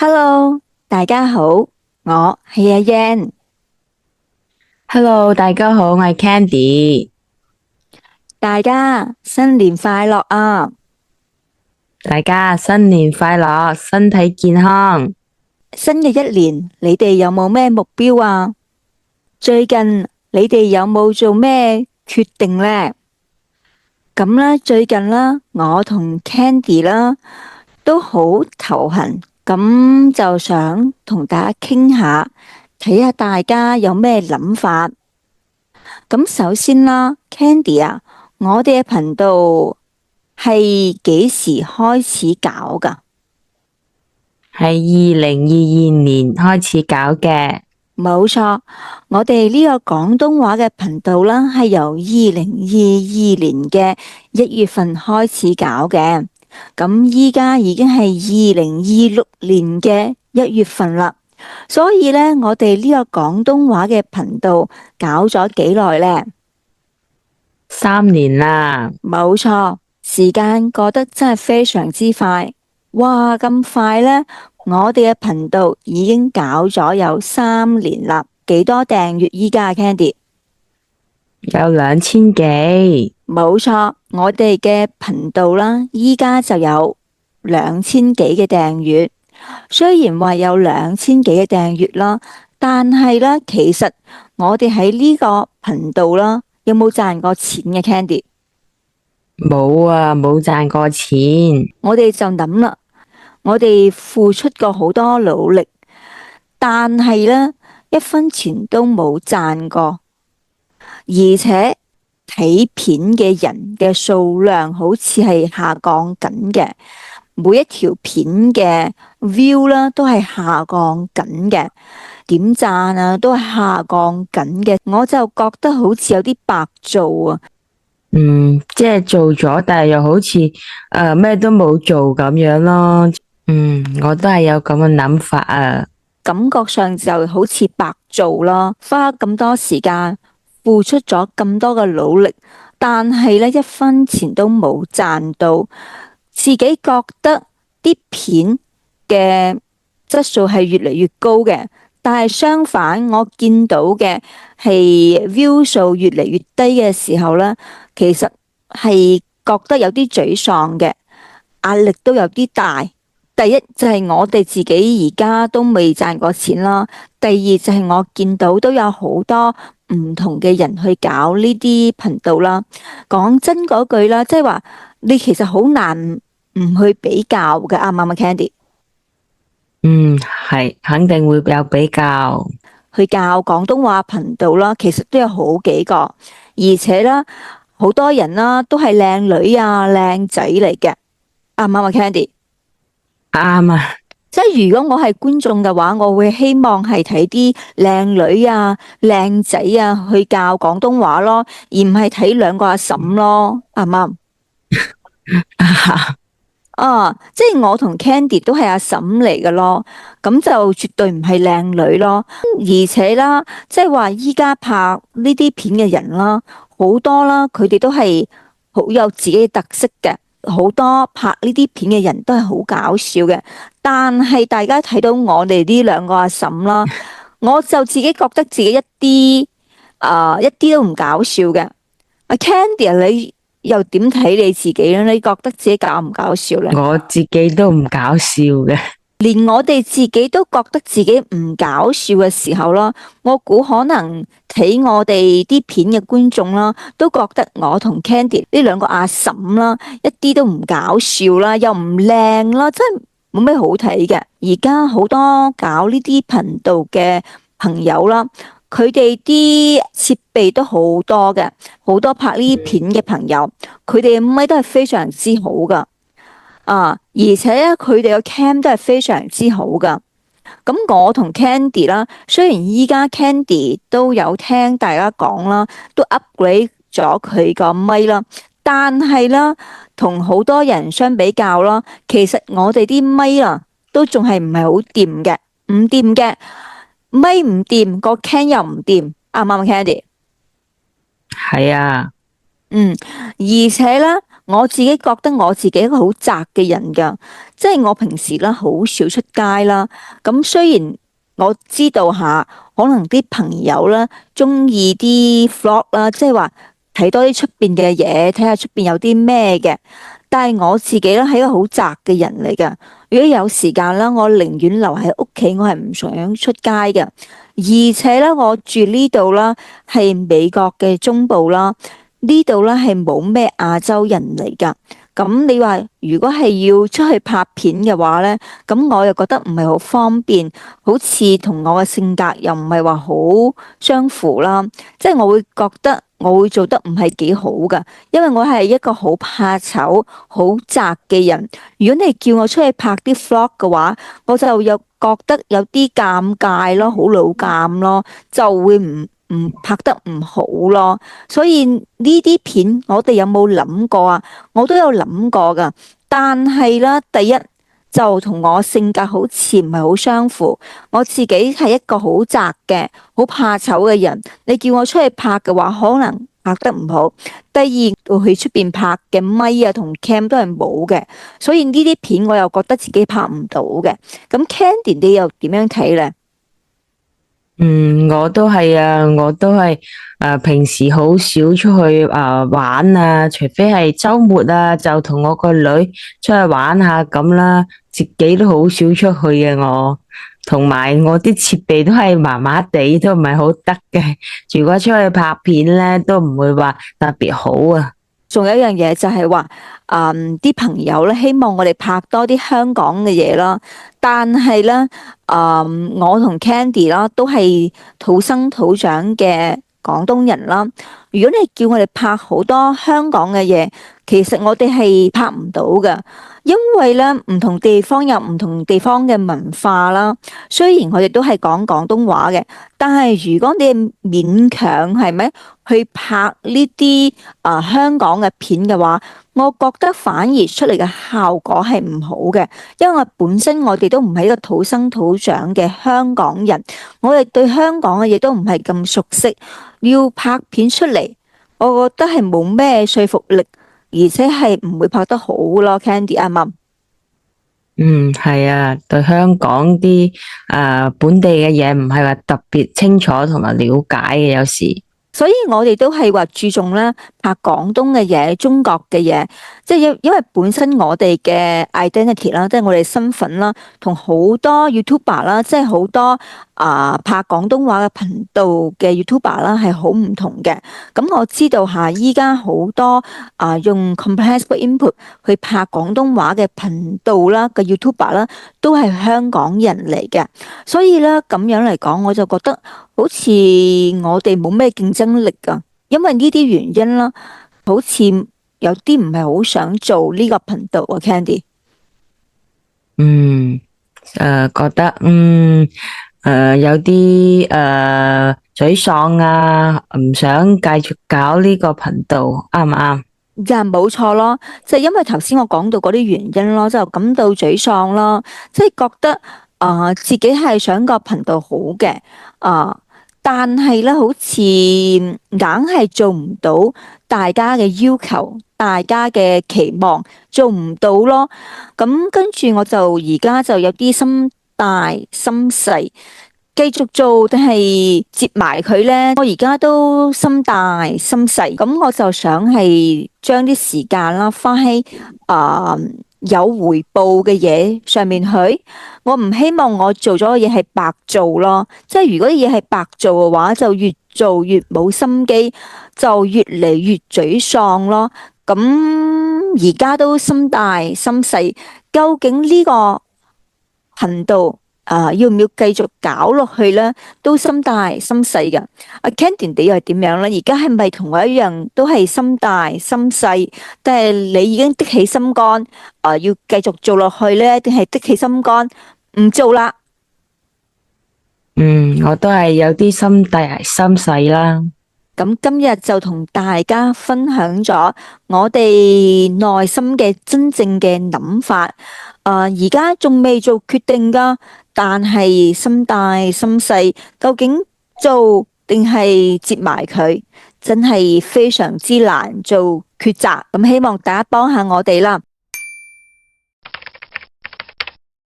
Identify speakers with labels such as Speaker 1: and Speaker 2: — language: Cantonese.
Speaker 1: Hello，大家好，我係阿 Yan，Hello，
Speaker 2: 大家好，我係 Candy。
Speaker 1: 大家新年快樂啊！
Speaker 2: 大家新年快樂，身體健康。
Speaker 1: 新嘅一年，你哋有冇咩目標啊？最近你哋有冇做咩決定呢？咁啦，最近啦，我同 Candy 啦都好頭痕，咁就想同大家傾下，睇下大家有咩諗法。咁首先啦，Candy 啊，我哋嘅頻道係幾時開始搞㗎？
Speaker 2: 係2022年開始搞嘅。
Speaker 1: 冇錯，我哋呢個廣東話嘅頻道啦，係由2022年嘅1月份開始搞嘅。咁依家已經係2026年嘅1月份啦，所以呢，我哋呢個廣東話嘅頻道搞咗幾耐呢？3
Speaker 2: 年啦。
Speaker 1: 冇錯，時間過得真係非常之快。哇，咁快呢？我哋嘅頻道已經搞咗有3年啦。幾多訂閱依家啊，Candy？
Speaker 2: 有2000幾。
Speaker 1: 冇錯，我哋嘅頻道啦，依家就有2000幾嘅訂閱。雖然話有2000幾嘅訂閱啦，但係呢，其實我哋喺呢個頻道啦，有冇賺過錢嘅，Candy？
Speaker 2: 冇啊，冇賺過錢。
Speaker 1: 我哋就諗啦。我哋付出過好多努力，但係呢，一分錢都冇賺過，而且睇片嘅人嘅數量好似係下降緊嘅，每一條片嘅 view 啦都係下降緊嘅，點讚啊都係下降緊嘅，我就覺得好似有啲白做啊。
Speaker 2: 即係做咗，但係又好似咩都冇做咁樣咯。我都係有咁嘅諗法啊。
Speaker 1: 感覺上就好似白做啦，花咁多時間，付出咗咁多嘅努力，但係呢，一分錢都冇賺到，自己覺得啲片嘅質素係越嚟越高嘅，但係相反，我見到嘅係 view 數越嚟越低嘅時候呢，其實係覺得有啲沮喪嘅，壓力都有啲大。第一就係我哋自己而家都未賺過錢啦，第二就係我見到都有好多唔同嘅人去搞呢啲頻道啦。講真嗰句啦，即係話你其實好難唔去比較嘅，啱唔啱啊，Candy？
Speaker 2: 係肯定會有比較。
Speaker 1: 去教廣東話頻道啦，其實都有好幾個，而且啦，好多人啦都係靚女啊、靚仔嚟嘅，啱唔啱啊，Candy？
Speaker 2: 啱啊。
Speaker 1: 即係如果我係觀眾嘅話，我會希望係睇啲靚女啊、靚仔啊去教廣東話咯，而唔係睇兩個阿嬸咯，啱唔啱？啊，即係我同 Candy 都係阿嬸嚟嘅咯，咁就絕對唔係靚女咯。而且啦，即係話依家拍呢啲片嘅人啦，好多啦，佢哋都係好有自己嘅特色嘅，好多拍呢啲片嘅人都係好搞笑嘅。但係大家睇到我哋呢兩個阿嬸啦，我就自己覺得自己一啲都唔搞笑嘅。阿 Candy，你又點睇你自己咧？你覺得自己搞唔搞笑呢？
Speaker 2: 我自己都唔搞笑嘅。
Speaker 1: 連我哋自己都覺得自己唔搞笑嘅時候啦，我估可能睇我哋啲片嘅觀眾啦，都覺得我同 Candy 呢兩個阿嬸啦，一啲都唔搞笑啦，又唔靚啦，真係冇咩好睇嘅。而家好多搞呢啲頻道嘅朋友啦，佢哋啲設備都好多嘅，好多拍呢啲片嘅朋友，佢哋嘅咪都係非常之好噶。而且咧，佢哋個 cam 都係非常之好噶。咁我同 Candy 啦，雖然依家 Candy 都有聽大家講啦，都 upgrade 咗佢個咪啦，但係啦，同好多人相比較啦，其實我哋啲咪啊，都仲係唔係好掂嘅，唔掂嘅，咪唔掂，個 cam 又唔掂，啱唔啱，Candy？
Speaker 2: 係啊。
Speaker 1: 而且咧，我自己覺得我自己一個好宅嘅人噶，即係我平時啦好少出街啦。咁雖然我知道下，可能啲朋友啦中意啲 vlog 啦，即係話睇多啲出邊嘅嘢，睇下出邊有啲咩嘅。但係我自己咧係一個好宅嘅人嚟噶。如果有時間啦，我寧願留喺屋企，我係唔想出街嘅。而且咧，我住呢度啦，係美國嘅中部啦，呢度咧係冇咩亞洲人嚟噶。咁你話如果係要出去拍片嘅話咧，咁我又覺得唔係好方便，好似同我嘅性格又唔係話好相符啦。即係我會覺得我會做得唔係幾好噶，因為我係一個好怕醜、好宅嘅人。如果你叫我出去拍啲 vlog 嘅話，我就又覺得有啲尷尬咯，好老尷咯，就會唔拍得唔好咯。所以呢啲片我哋有冇諗過啊？我都有諗過噶，但係啦，第一就同我性格好似唔係好相符。我自己係一個好宅嘅、好怕醜嘅人，你叫我出去拍嘅話，可能拍得唔好。第二，去出邊拍嘅咪啊同 cam 都係冇嘅，所以呢啲片我又覺得自己拍唔到嘅。咁 Candy 你又點樣睇呢？
Speaker 2: 我都係啊，我都係平時好少出去玩啊，除非係周末啊，就同我個女出去玩下咁啦，自己都好少出去嘅我，同埋我啲設備都係麻麻地，都唔係好得嘅。如果出去拍片咧，都唔會話特別好啊。
Speaker 1: 仲有一樣嘢就係話，啲朋友咧希望我哋拍多啲香港嘅嘢啦，但係咧，我同 Candy 啦都係土生土長嘅廣東人啦。如果你叫我哋拍好多香港嘅嘢，其實我哋係拍唔到㗎，因為咧唔同地方有唔同地方嘅文化啦。雖然我哋都係講廣東話嘅，但係如果你係勉強係咪去拍呢啲香港嘅片嘅話，我覺得反而出嚟嘅效果係唔好嘅，因為本身我哋都唔係一個土生土長嘅香港人，我哋對香港嘅嘢都唔係咁熟悉，要拍片出嚟，我覺得係冇咩說服力，而且係唔會拍得好咯。Candy 啱唔啱？
Speaker 2: 係啊，對香港啲本地嘅嘢唔係話特別清楚同埋了解嘅，有時。
Speaker 1: 所以我哋都係話注重咧拍廣東嘅嘢、中國嘅嘢，即係因為本身我哋嘅 identity 啦，即係我哋身份啦，同好多 YouTuber 啦，即係好多拍廣東話嘅頻道嘅 YouTuber 啦，係好唔同嘅。咁我知道下依家好多用 Compressed Input 去拍廣東話嘅頻道啦嘅 YouTuber 啦，都係香港人嚟嘅。所以咧咁樣嚟講，我就覺得好似我哋冇咩競爭力噶，因為呢啲原因啦，好似有啲唔係好想做呢個頻道啊，Candy。
Speaker 2: 覺得有啲沮喪啊，唔想繼續搞呢個頻道，啱唔啱？
Speaker 1: 就係冇錯咯，就係因為頭先我講到嗰啲原因咯，就感到沮喪咯，即係覺得自己係想個頻道好嘅但係咧好似硬係做唔到大家嘅要求，大家嘅期望做唔到咯。咁跟住我就而家就有啲心大心細，繼續做定係接埋佢呢？我而家都心大心細，咁我就想係將啲時間啦，花喺有回報嘅嘢上面去。我唔希望我做咗嘅嘢係白做咯，即係如果啲嘢係白做嘅話，就越做越冇心機，就越嚟越沮喪咯。咁而家都心大心細，究竟呢個頻道要唔要繼續搞落去呢？都心大心細噶。阿 Candy 你又係點樣呢？而家係咪同我一樣都係心大心細？但係你已經的起心肝要繼續做落去呢？定係的起心肝唔做啦？
Speaker 2: 我都係有啲心大心細啦。
Speaker 1: 咁今日就同大家分享咗我哋內心嘅真正嘅諗法。而家仲未做決定噶，但係心大心細，究竟做定係接埋佢，真係非常之難做抉擇，咁希望大家幫下我哋啦。